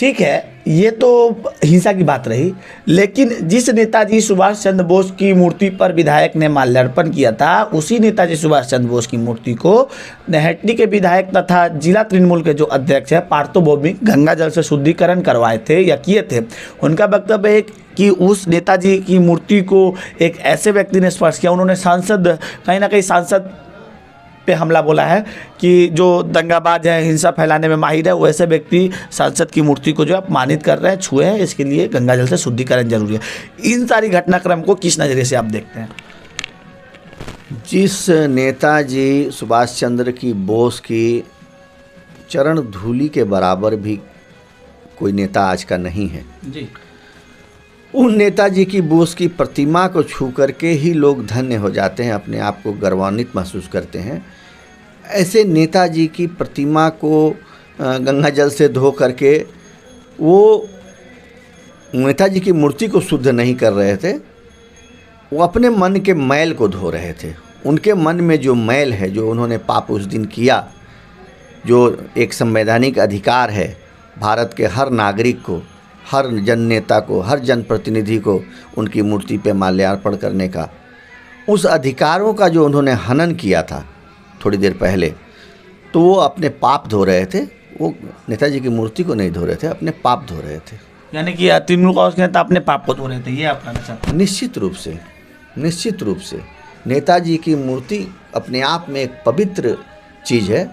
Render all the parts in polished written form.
ठीक है, ये तो हिंसा की बात रही, लेकिन जिस नेताजी सुभाष चंद्र बोस की मूर्ति पर विधायक ने माल्यार्पण किया था, उसी नेताजी सुभाष चंद्र बोस की मूर्ति को नैहट्टी के विधायक तथा जिला तृणमूल के जो अध्यक्ष है पार्थो भौमिक गंगा जल से शुद्धिकरण करवाए थे या किए थे। उनका वक्तव्य है कि उस नेताजी की मूर्ति को एक ऐसे व्यक्ति ने स्पर्श किया, उन्होंने सांसद, कहीं ना कहीं सांसद पे हमला बोला है कि जो दंगाबाज है, हिंसा फैलाने में माहिर है, वैसे व्यक्ति सांसद की मूर्ति को जो अपमानित कर रहे हैं, छुए हैं। इसके लिए गंगाजल से शुद्धिकरण जरूरी है। इन सारी घटनाक्रम को किस नज़रिए से आप देखते हैं? जिस नेताजी सुभाष चंद्र की बोस की चरण धूलि के बराबर भी कोई नेता आज का नहीं है जी, उन नेताजी की बोस की प्रतिमा को छू करके ही लोग धन्य हो जाते हैं, अपने आप को गौरवान्वित महसूस करते हैं। ऐसे नेताजी की प्रतिमा को गंगा जल से धो करके वो नेताजी की मूर्ति को शुद्ध नहीं कर रहे थे, वो अपने मन के मैल को धो रहे थे। उनके मन में जो मैल है, जो उन्होंने पाप उस दिन किया, जो एक संवैधानिक अधिकार है भारत के हर नागरिक को, हर जन नेता को, हर जनप्रतिनिधि को उनकी मूर्ति पे माल्यार्पण करने का, उस अधिकारों का जो उन्होंने हनन किया था थोड़ी देर पहले, तो वो अपने पाप धो रहे थे। वो नेताजी की मूर्ति को नहीं धो रहे थे, अपने पाप धो रहे थे। यानी कि तृणमूल कांग्रेस के नेता अपने पाप को धो रहे थे, ये आप कहना चाहते हैं? निश्चित रूप से नेताजी की मूर्ति अपने आप में एक पवित्र चीज़ है,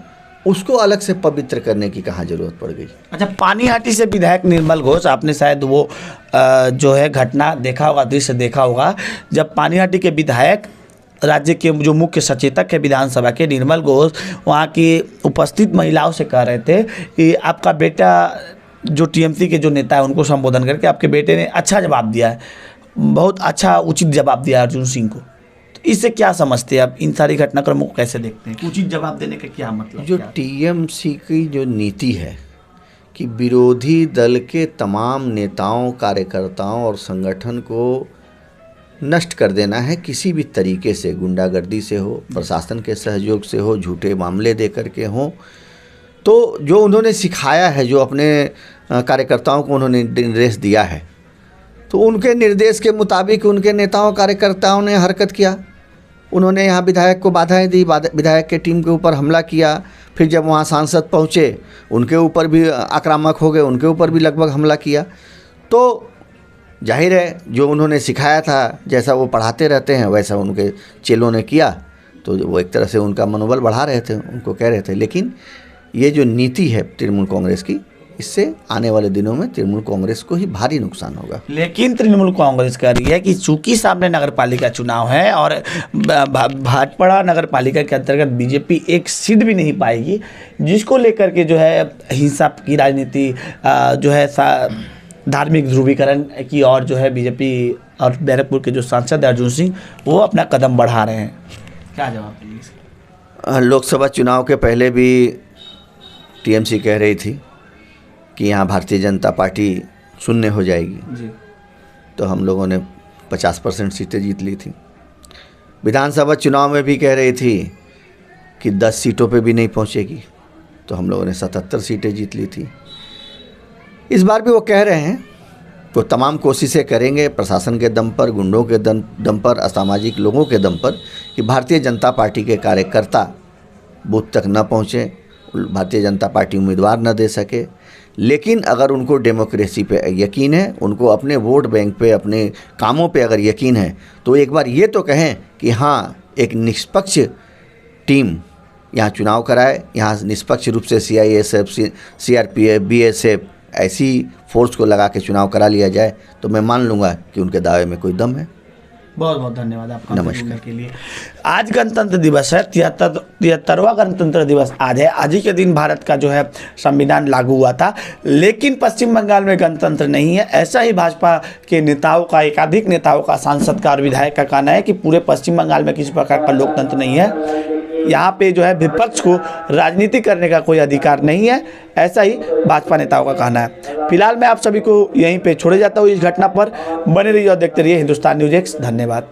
उसको अलग से पवित्र करने की कहाँ जरूरत पड़ गई। अच्छा, पानीहाटी से विधायक निर्मल घोष, आपने शायद वो जो है घटना देखा होगा, दृश्य देखा होगा, जब पानीहाटी के विधायक राज्य के जो मुख्य सचेतक है विधानसभा के निर्मल घोष वहाँ की उपस्थित महिलाओं से कह रहे थे कि आपका बेटा, जो टीएमसी के जो नेता है उनको संबोधन करके, आपके बेटे ने अच्छा जवाब दिया है, बहुत अच्छा उचित जवाब दिया अर्जुन सिंह को। इससे क्या समझते हैं आप? इन सारी घटनाक्रमों को कैसे देखते हैं? उचित जवाब देने का क्या मतलब? जो टीएमसी की जो नीति है कि विरोधी दल के तमाम नेताओं, कार्यकर्ताओं और संगठन को नष्ट कर देना है किसी भी तरीके से, गुंडागर्दी से हो, प्रशासन के सहयोग से हो, झूठे मामले दे करके हो, तो जो उन्होंने सिखाया है, जो अपने कार्यकर्ताओं को उन्होंने निर्देश दिया है, तो उनके निर्देश के मुताबिक उनके नेताओं कार्यकर्ताओं ने हरकत किया। उन्होंने यहाँ विधायक को बाधाएं दी, विधायक के टीम के ऊपर हमला किया। फिर जब वहाँ सांसद पहुँचे उनके ऊपर भी आक्रामक हो गए, उनके ऊपर भी लगभग हमला किया। तो जाहिर है जो उन्होंने सिखाया था, जैसा वो पढ़ाते रहते हैं वैसा उनके चेलों ने किया, तो वो एक तरह से उनका मनोबल बढ़ा रहे थे, उनको कह रहे थे। लेकिन ये जो नीति है तृणमूल कांग्रेस की, इससे आने वाले दिनों में तृणमूल कांग्रेस को ही भारी नुकसान होगा। लेकिन तृणमूल कांग्रेस कह रही है कि चूंकि सामने नगर पालिका चुनाव है और भाटपाड़ा नगर पालिका के अंतर्गत बीजेपी एक सीट भी नहीं पाएगी, जिसको लेकर के जो है हिंसा की राजनीति जो है धार्मिक ध्रुवीकरण की और जो है बीजेपी और बैरकपुर के जो सांसद अर्जुन सिंह वो अपना कदम बढ़ा रहे हैं। क्या जवाब देंगे इसका? लोकसभा चुनाव के पहले भी टीएमसी कह रही थी कि यहाँ भारतीय जनता पार्टी शून्य हो जाएगी जी। तो हम लोगों ने 50% सीटें जीत ली थी। विधानसभा चुनाव में भी कह रही थी कि 10 सीटों पे भी नहीं पहुँचेगी, तो हम लोगों ने 77 सीटें जीत ली थी। इस बार भी वो कह रहे हैं, वो तमाम कोशिशें करेंगे प्रशासन के दम पर, गुंडों के दम पर, असामाजिक लोगों के दम पर, कि भारतीय जनता पार्टी के कार्यकर्ता बूथ तक न पहुँचे, भारतीय जनता पार्टी उम्मीदवार न दे सके। लेकिन अगर उनको डेमोक्रेसी पे यकीन है, उनको अपने वोट बैंक पे, अपने कामों पे अगर यकीन है, तो एक बार ये तो कहें कि हाँ, एक निष्पक्ष टीम यहाँ चुनाव कराए, यहाँ निष्पक्ष रूप से CISF, CRPF, BSF ऐसी फोर्स को लगा के चुनाव करा लिया जाए, तो मैं मान लूँगा कि उनके दावे में कोई दम है। बहुत बहुत धन्यवाद आपका नमस्कार के लिए। आज गणतंत्र दिवस है, 73वां गणतंत्र दिवस आज है। आज ही के दिन भारत का जो है संविधान लागू हुआ था, लेकिन पश्चिम बंगाल में गणतंत्र नहीं है। ऐसा ही भाजपा के नेताओं का, एकाधिक नेताओं का, सांसद का और विधायक का कहना है कि पूरे पश्चिम बंगाल में किसी प्रकार का लोकतंत्र नहीं है। यहाँ पे जो है विपक्ष को राजनीति करने का कोई अधिकार नहीं है, ऐसा ही भाजपा नेताओं का कहना है। फिलहाल मैं आप सभी को यहीं पे छोड़े जाता हूँ इस घटना पर। बने रहिए और देखते रहिए हिंदुस्तान न्यूज़ एक्स। धन्यवाद।